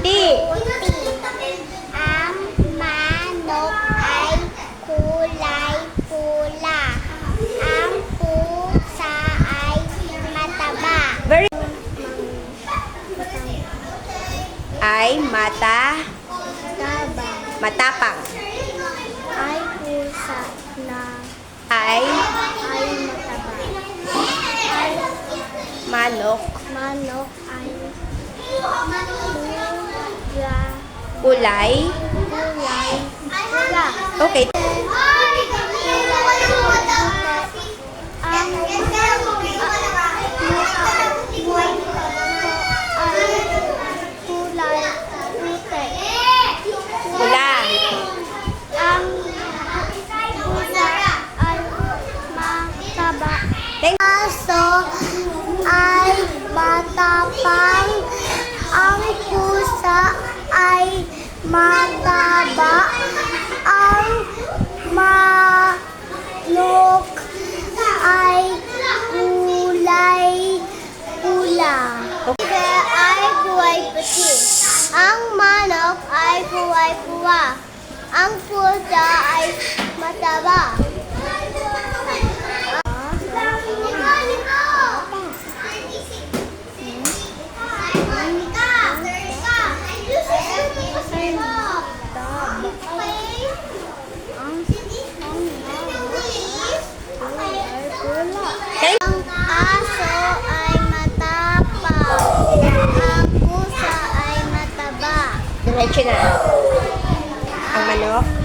puti. Ang manok ay kulay pula. Ang pusa ay mataba. Very ay mata Taba. matapang. Ay pusa na Ay ay mataba. Ay manok manok ay kulay. pula. Okay. Ang kulay puti. Pula. Ang pusa ay mataba. Thank Aso ay matapang. Ang pusa ay mataba. Ang manok ay kulay pula. Pusa ay kulay puti. Ang manok ay kulay pula. Ang pusa ay mataba. Thank Ang aso ay matapang. Ang pusa ay mataba. Diretso na. Ang manok.